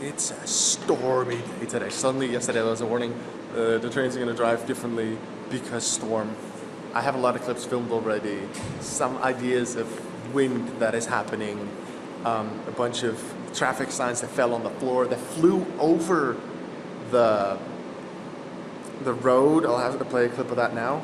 It's a stormy day today. Suddenly, yesterday there was a warning the trains are going to drive differently because storm. I have a lot of clips filmed already, some ideas of wind that is happening, a bunch of traffic signs that fell on the floor, that flew over the road. I'll have to play a clip of that now.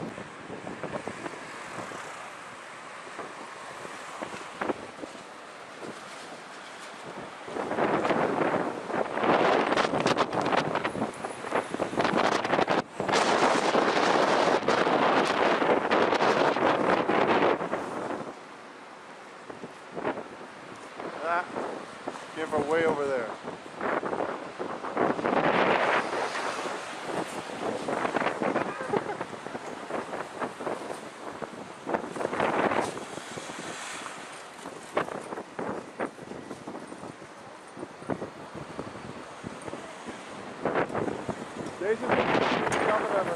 Give her way over there. Deze moet je jammer hebben.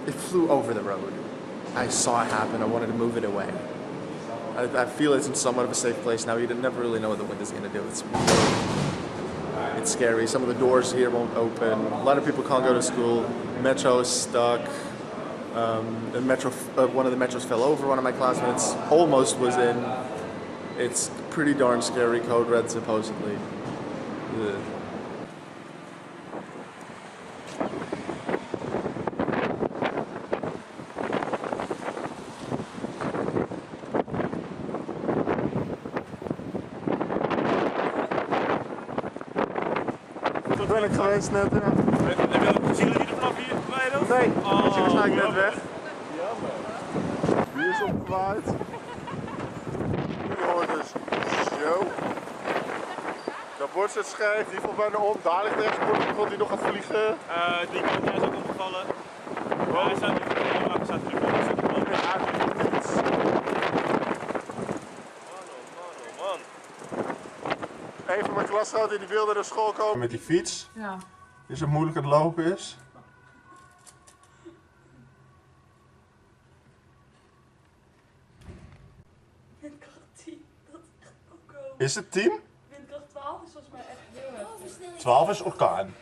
It flew over the road. I saw it happen. I wanted to move it away. I feel it's in somewhat of a safe place now. You never really know what the wind is going to do. It's scary. Some of the doors here won't open. A lot of people can't go to school. Metro is stuck. One of the metros fell over. One of my classmates almost was in. It's pretty darn scary. Code red, supposedly. Ugh. Dat ben ik geweest net. Ja. Heb je ook gezien die er vanaf hier rijden? Nee, oh, die is waarschijnlijk net weg. Jammer. Die is opgewaaid. Je hoort dus zo. Dat bord zit scheef, die valt bijna om. Daar ligt ergens een bord, begon die nog gaat vliegen. Die kant is ook omgevallen. Ja, hij staat er niet op, staat er niet op. Man. Een van mijn klasgenoten die wilde naar school komen met die fiets. Ja. Dus hoe moeilijk het lopen is. Windkracht 10, dat is echt ook hoog. Is het 10? Windkracht 12 is volgens mij echt heel erg. 12 is orkaan.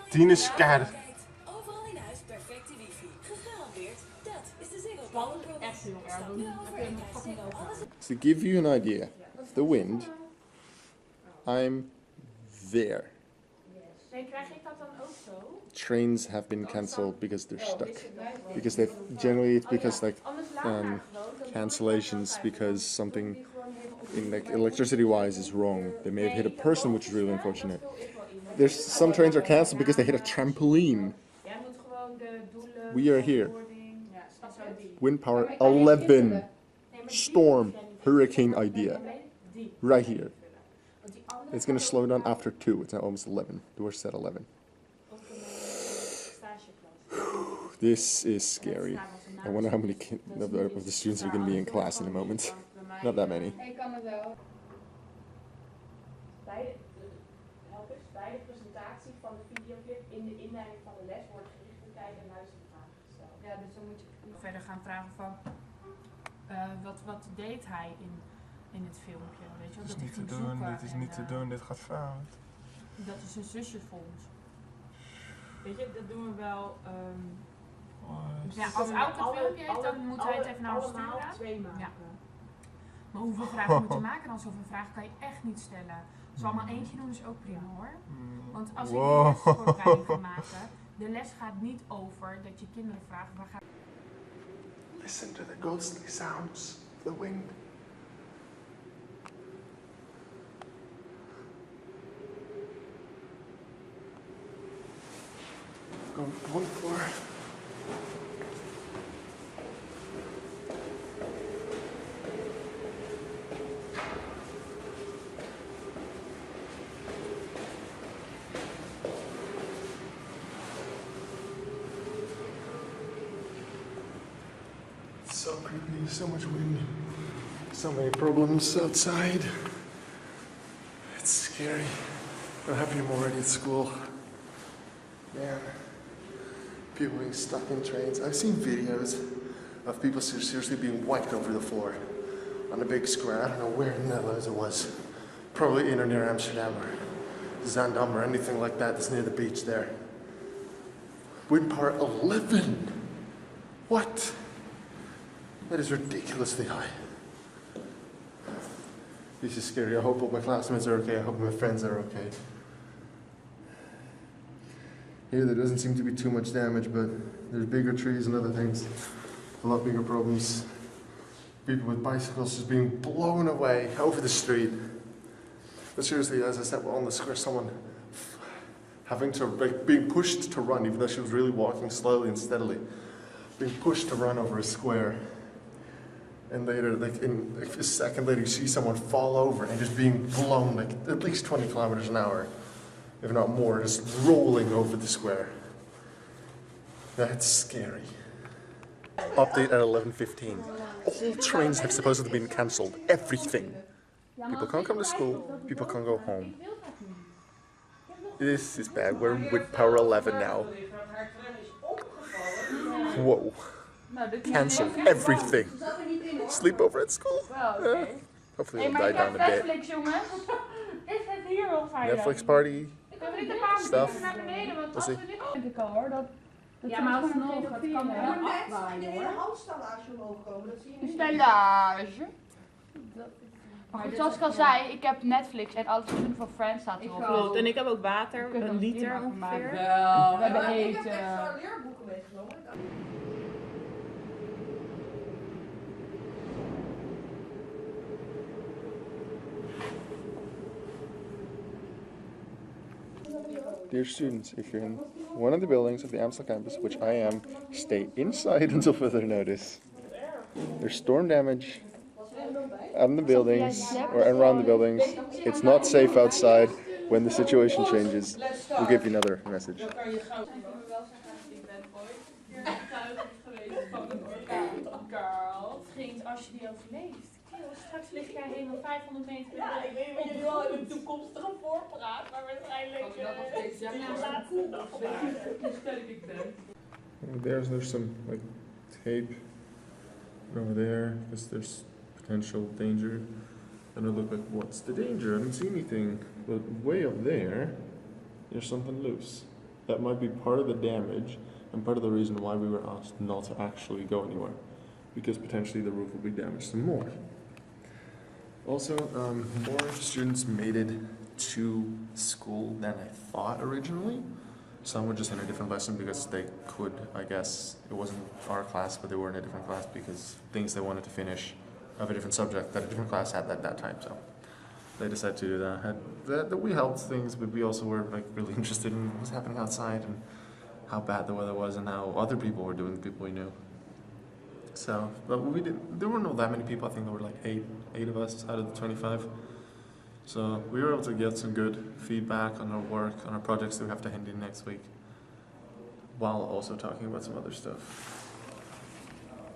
10 is keihard. Overal in huis perfecte wifi. Gegarandeerd. Dat is de Ziggo. 12 is echt heel erg. Dan heb je nog fucking over. To give you an idea of the wind, I'm there. Nee, krijg ik dat dan ook zo? Trains have been cancelled because they're stuck. Because they've generally it's because like cancellations because something in like electricity wise is wrong. They may have hit a person, which is really unfortunate. There's some trains are cancelled because they hit a trampoline. We are here. Wind power 11. Storm, hurricane idea. Right here. It's going to slow down after 2. It's now almost 11. Doors said 11. This is scary. I wonder how many of the students are going to be in class in a moment. Not that many. Bij de presentatie van de videoclip in de inleiding van de les wordt gericht op tijd en luistervragen gesteld. Ja, dus dan moet je verder gaan vragen van wat deed hij in het filmpje, weet je wel? Dit is niet te doen, dit is niet te doen, dit gaat fout. Dat is een zusjesfonds. Weet je, dat doen we wel. Ja, als Auke het filmpje heeft, dan moet hij het even naar ons sturen. 2 maken. Ja. Maar hoeveel vragen moet je maken dan? Zoveel vragen kan je echt niet stellen. Als we allemaal eentje doen is ook prima hoor. Want als ik de lesvoorbereiding ga maken, de les gaat niet over dat je kinderen vragen waar gaat. Listen to the ghostly sounds of the wind. Going to one floor. It's so creepy, so much wind, so many problems outside. It's scary. I'm happy I'm already at school. Man, people being stuck in trains. I've seen videos of people seriously being whacked over the floor on a big square. I don't know where in the Netherlands it was. Probably in or near Amsterdam or Zaandam or anything like that that's near the beach there. Wind power 11. What? That is ridiculously high. This is scary. I hope all my classmates are okay. I hope my friends are okay. Here there doesn't seem to be too much damage, but there's bigger trees and other things. A lot bigger problems. People with bicycles just being blown away over the street. But seriously, as I said, on the square, someone having to, being pushed to run, even though she was really walking slowly and steadily, being pushed to run over a square. And later, a second later, you see someone fall over and just being blown at least 20 kilometers an hour, if not more, just rolling over the square. That's scary. Update at 11:15. All trains have supposedly been cancelled. Everything. People can't come to school. People can't go home. This is bad. We're with power 11 now. Whoa. Cancelled everything. Sleep over at school. Hopefully it'll die down a bit. Netflix party. Stuff. We'll see. Ja, maar alsnog, dat kan er wel afwaaien hoor. Handstallage omhoog komen, dat zie je niet. Stellage. Maar goed, zoals ik al zei, ik heb Netflix en alle seizoenen van Friends staat erop. Klopt, en ik heb ook water, een liter ongeveer. Wel, we hebben eten. Ik heb extra leerboeken meegenomen. Dear students, if you're in one of the buildings of the Amstel campus, which I am, stay inside until further notice. There's storm damage on the buildings or around the buildings. It's not safe outside. When the situation changes, we'll give you another message. Vriend, als je die overleeft. Straks lig jij helemaal 500 meter. Ja, ik weet wat jullie wel in een toekomstige voorpraat, maar waarschijnlijk die laatste dag There's some like tape over there because there's potential danger. And I look like, what's the danger? I don't see anything. But way up there, there's something loose. That might be part of the damage and part of the reason why we were asked not to actually go anywhere. Because potentially the roof will be damaged some more. Also, more students made it to school than I thought originally. Some were just in a different lesson because they could, I guess. It wasn't our class, but they were in a different class because things they wanted to finish of a different subject that a different class had at that time. So they decided to do that. That we helped things, but we also were like really interested in what was happening outside and how bad the weather was and how other people were doing, the people we knew. So, but there were not that many people. I think there were like eight of us out of the 25. So we were able to get some good feedback on our work, on our projects that we have to hand in next week, while also talking about some other stuff.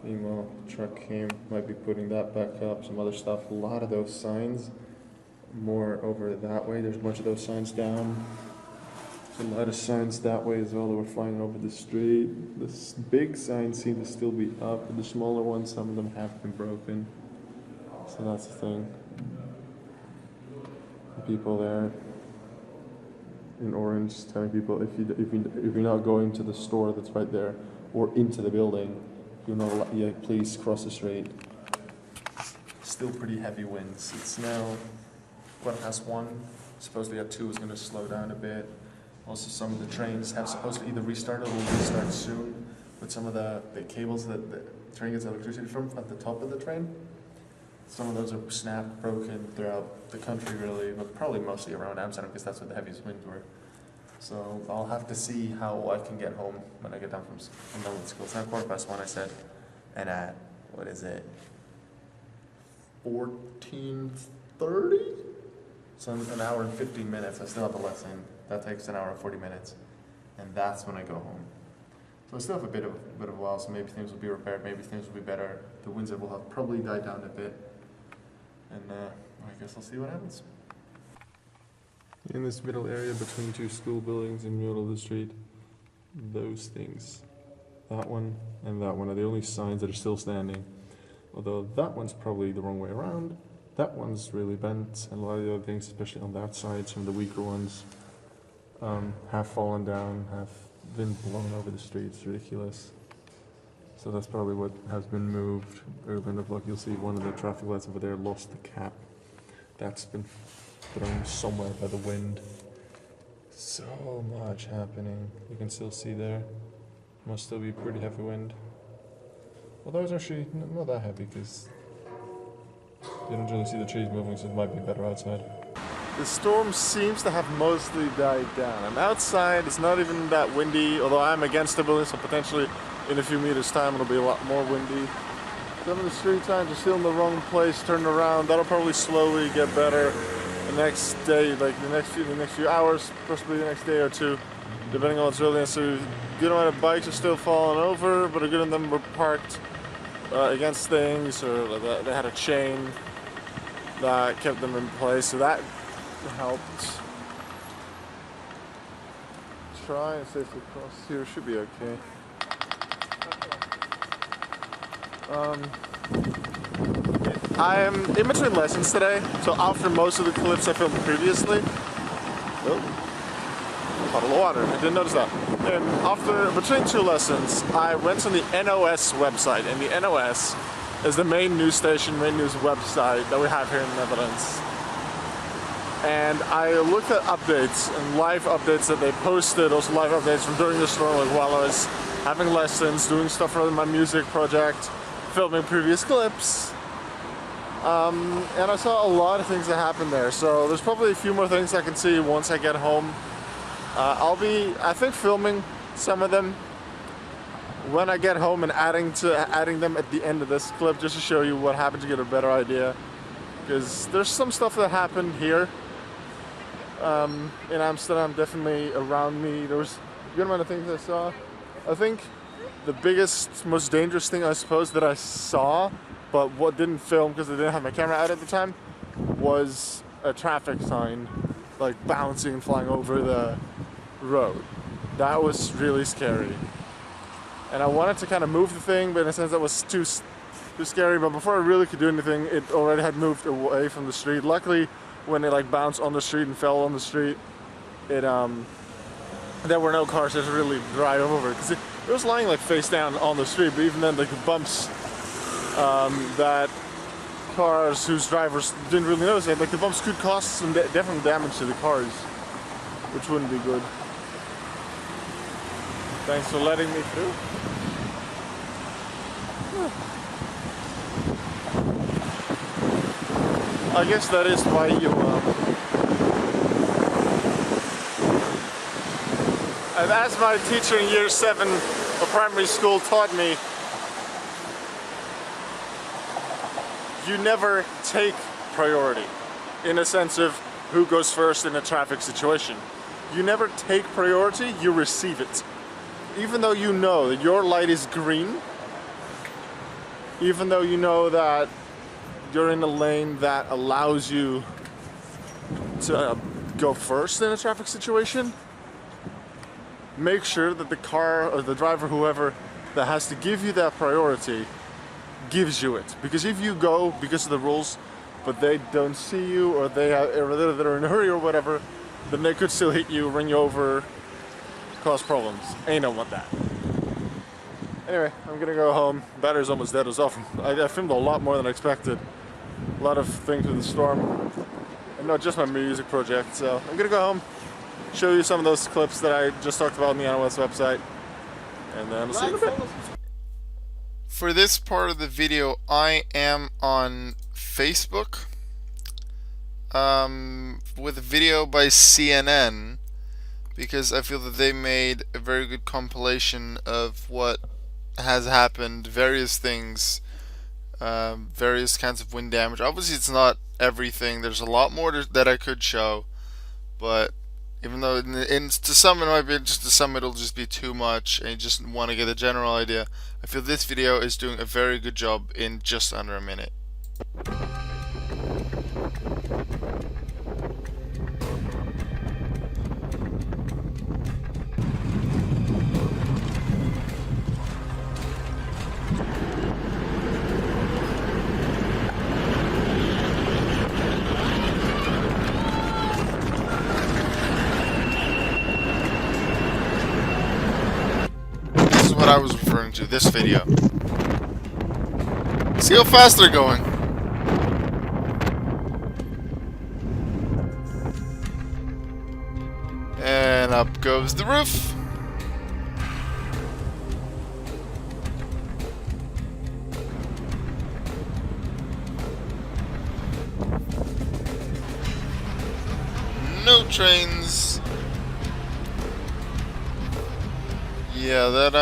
Meanwhile, the truck came, might be putting that back up, some other stuff. A lot of those signs, more over that way. There's a bunch of those signs down. A lot of signs that way as well that were flying over the street. The big signs seem to still be up, but the smaller ones, some of them have been broken. So that's the thing. The people there in orange telling people if you're not going to the store that's right there or into the building, you're not allowed, yeah, please cross the street. Still pretty heavy winds. It's now 1:15. Supposedly at 2 is going to slow down a bit. Also, some of the trains have supposed to either restart or will restart soon with some of the cables that the train gets electricity from at the top of the train. Some of those are snapped, broken throughout the country really, but probably mostly around Amsterdam because that's where the heaviest winds were. So I'll have to see how I can get home when I get down from school. It's now 1:15, I said, and at, what is it, 14:30? So in an hour and 15 minutes, I still have the lesson. That takes an hour and 40 minutes, and that's when I go home. So I still have a bit of a while, so maybe things will be repaired, maybe things will be better. The winds will have probably died down a bit, and I guess I'll see what happens. In this middle area between two school buildings in the middle of the street, those things That one and that one are the only signs that are still standing. Although that one's probably the wrong way around. That one's really bent, and a lot of the other things, especially on that side, some of the weaker ones, have fallen down, have been blown over the street. It's ridiculous. So that's probably what has been moved. Earlier in the vlog, you'll see one of the traffic lights over there lost the cap. That's been thrown somewhere by the wind. So much happening. You can still see there. Must still be pretty heavy wind. Although it's actually not that heavy because you don't really see the trees moving, so it might be better outside. The storm seems to have mostly died down. And outside it's not even that windy, although I'm against the building, so potentially in a few meters time it'll be a lot more windy. Some of the street signs are still in the wrong place, turning around. That'll probably slowly get better the next day, like the next few hours, possibly the next day or two, depending on what's really. So a good amount of bikes are still falling over, but a good amount of them were parked against things, or they had a chain that kept them in place, so that helped. Try and safely cross here, should be okay. I am in between lessons today, so after most of the clips I filmed previously, bottle of water, I didn't notice that. And between two lessons, I went on the NOS website, and the NOS is the main news station, main news website that we have here in the Netherlands. And I looked at updates and live updates that they posted, also live updates from during the storm, like while I was having lessons, doing stuff for my music project, filming previous clips. And I saw a lot of things that happened there, so there's probably a few more things I can see once I get home. I'll be, I think, filming some of them when I get home and adding them at the end of this clip, just to show you what happened, to get a better idea. Because there's some stuff that happened here in Amsterdam, definitely around me. There was a good amount of things I saw. I think the biggest, most dangerous thing, I suppose, that I saw, but what didn't film because I didn't have my camera out at the time, was a traffic sign like bouncing and flying over the road. That was really scary. And I wanted to kind of move the thing, but in a sense that was too scary. But before I really could do anything, it already had moved away from the street. Luckily, when it like bounced on the street and fell on the street, there were no cars that really drive over it, because it was lying like face down on the street. But even then, like the bumps that cars whose drivers didn't really notice it, like the bumps could cause some definite damage to the cars, which wouldn't be good. Thanks for letting me through. I guess that is why you and as my teacher in year 7 of primary school taught me, you never take priority in a sense of who goes first in a traffic situation. You never take priority, you receive it. Even though you know that your light is green, even though you know that you're in a lane that allows you to go first in a traffic situation, make sure that the car or the driver, whoever that has to give you that priority, gives you it. Because if you go because of the rules, but they don't see you, or they're in a hurry or whatever, then they could still hit you, run you over, cause problems. Ain't no want that. Anyway, I'm gonna go home. Battery's almost dead as well. I filmed a lot more than I expected. A lot of things with the storm, and not just my music project. So I'm gonna go home, show you some of those clips that I just talked about on the NOS website, and then we'll see you in a bit. For this part of the video, I am on Facebook with a video by CNN, because I feel that they made a very good compilation of what has happened, various things, various kinds of wind damage. Obviously it's not everything, there's a lot more that I could show, but even though to some it might be, just to some it'll just be too much and you just want to get a general idea, I feel this video is doing a very good job in just under a minute. what I was referring to, this video. See how fast they're going. And up goes the roof. No trains. Yeah, that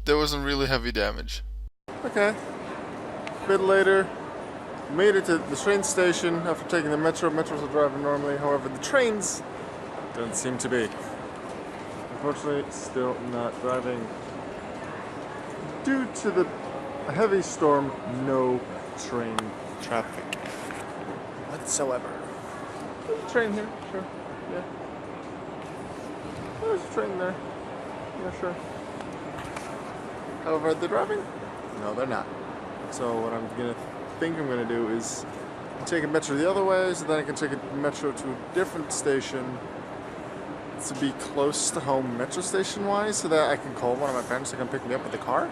there wasn't really heavy damage. Okay. A bit later, made it to the train station after taking the metro. Metros are driving normally, however the trains don't seem to be. Unfortunately, still not driving. Due to the heavy storm, no train traffic whatsoever. There's a train here, sure. Yeah. There's a train there. Yeah, sure. However, they're driving? No, they're not. So what I'm gonna do is take a metro the other way, so then I can take a metro to a different station to be close to home metro station wise, so that I can call one of my parents to come pick me up with the car.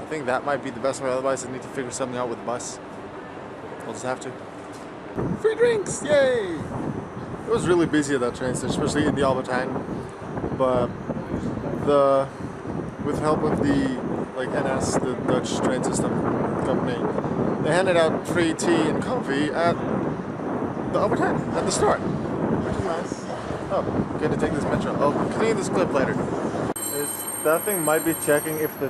I think that might be the best way, otherwise I need to figure something out with the bus. I'll just have to. Free drinks! Yay! It was really busy at that train station, especially in the Albertijn. But with help of the NS, the Dutch train system company, they handed out free tea and coffee at the Albertijn, at the store, which is nice. Oh, good to take this metro. I'll continue this clip later. That thing might be checking if the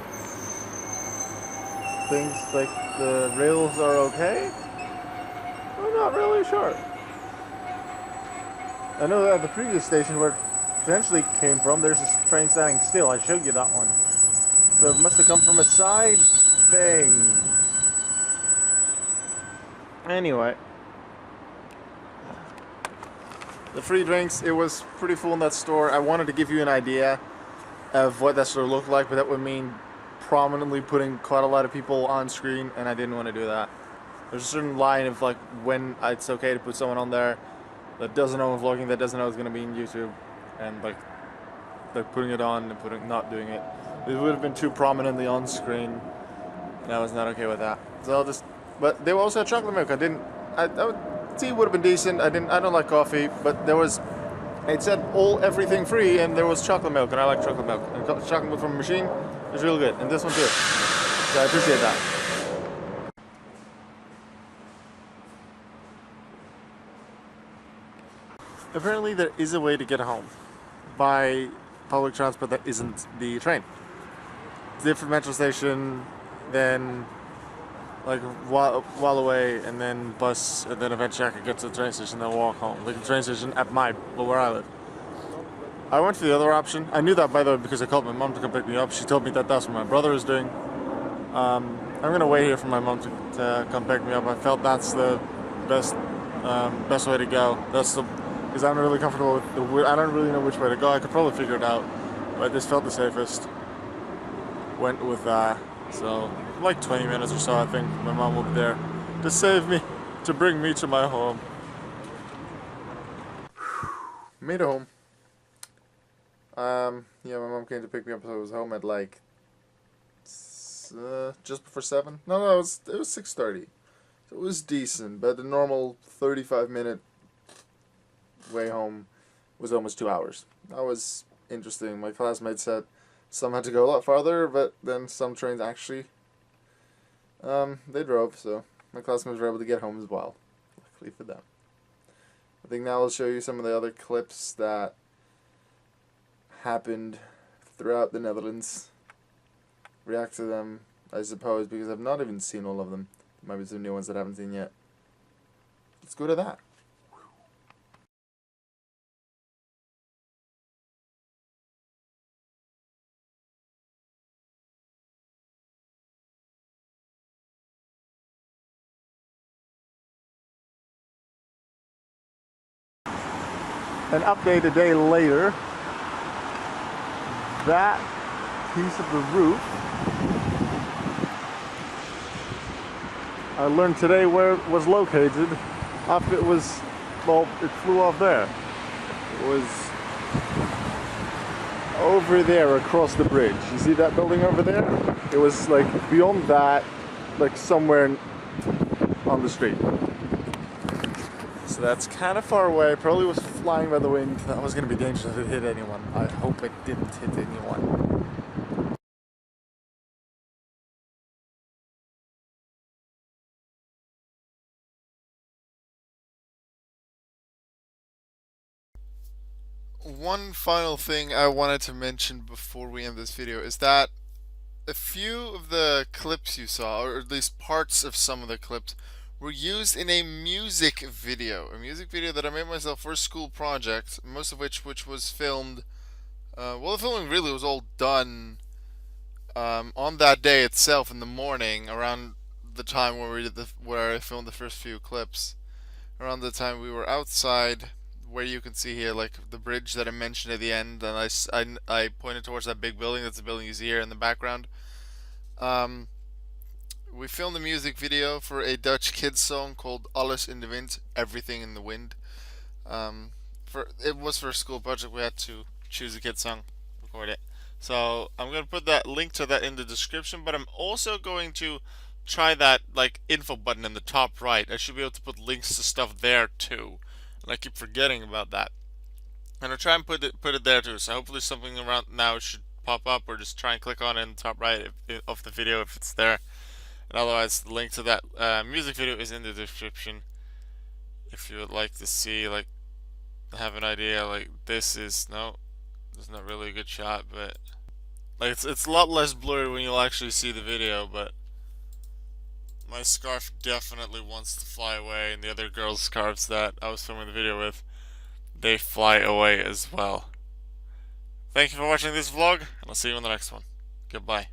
things like the rails are okay. I'm not really sure. I know that at the previous station where it potentially came from, there's a train standing still. I showed you that one. So it must have come from a side thing. Anyway. The free drinks, it was pretty full in that store. I wanted to give you an idea of what that store looked like, but that would mean prominently putting quite a lot of people on screen, and I didn't want to do that. There's a certain line of when it's okay to put someone on there that doesn't know vlogging, that doesn't know it's going to be in YouTube, and like putting it on and not doing it. It would have been too prominently on screen, and I was not okay with that. So but they also had chocolate milk. Tea would have been decent. I don't like coffee, but it said everything free, and there was chocolate milk, and I like chocolate milk. And chocolate milk from a machine is real good, and this one too. So I appreciate that. Apparently there is a way to get home by public transport that isn't the train. It's a different metro station, then like a while away, and then bus, and then eventually I could get to the train station and then walk home. Like the train station at where I live. I went for the other option. I knew that, by the way, because I called my mom to come pick me up. She told me that that's what my brother is doing. I'm gonna wait here for my mom to come pick me up. I felt that's the best way to go. Because I'm really comfortable with I don't really know which way to go. I could probably figure it out, but this felt the safest. Went with that. So like 20 minutes or so, I think my mom will be there to save me, to bring me to my home. Made it home. Yeah, my mom came to pick me up, so I was home at like just before 7. No, it was 6:30. So it was decent, but the normal 35-minute way home was almost 2 hours. That was interesting. My classmates said some had to go a lot farther, but then some trains actually they drove, so my classmates were able to get home as well. Luckily for them. I think now I'll show you some of the other clips that happened throughout the Netherlands. React to them, I suppose, because I've not even seen all of them. There might be some new ones that I haven't seen yet. Let's go to that. An update a day later, that piece of the roof, I learned today where it was located after it was, well, it flew off there. It was over there across the bridge. You see that building over there? It was like beyond that, like somewhere on the street. So that's kind of far away. Probably was flying by the wind. That was going to be dangerous if it hit anyone. I hope it didn't hit anyone. One final thing I wanted to mention before we end this video is that a few of the clips you saw, or at least parts of some of the clips, were used in a music video. A music video that I made myself for a school project, most of which was filmed, well, the filming really was all done on that day itself in the morning, around the time where I filmed the first few clips. Around the time we were outside, where you can see here, like the bridge that I mentioned at the end, and I pointed towards that big building. That's the building you see here in the background. We filmed a music video for a Dutch kids song called Alles in de Wind, Everything in the Wind. It was for a school project. We had to choose a kids song, record it. So I'm going to put that link to that in the description, but I'm also going to try that like info button in the top right. I should be able to put links to stuff there too. And I keep forgetting about that. And I'll try and put it there too. So hopefully something around now should pop up, or just try and click on it in the top right of the video if it's there. And otherwise, the link to that music video is in the description. If you would like to see, like, have an idea, like this is it's not really a good shot, but like it's a lot less blurry when you'll actually see the video. But my scarf definitely wants to fly away, and the other girls' scarves that I was filming the video with, they fly away as well. Thank you for watching this vlog, and I'll see you in the next one. Goodbye.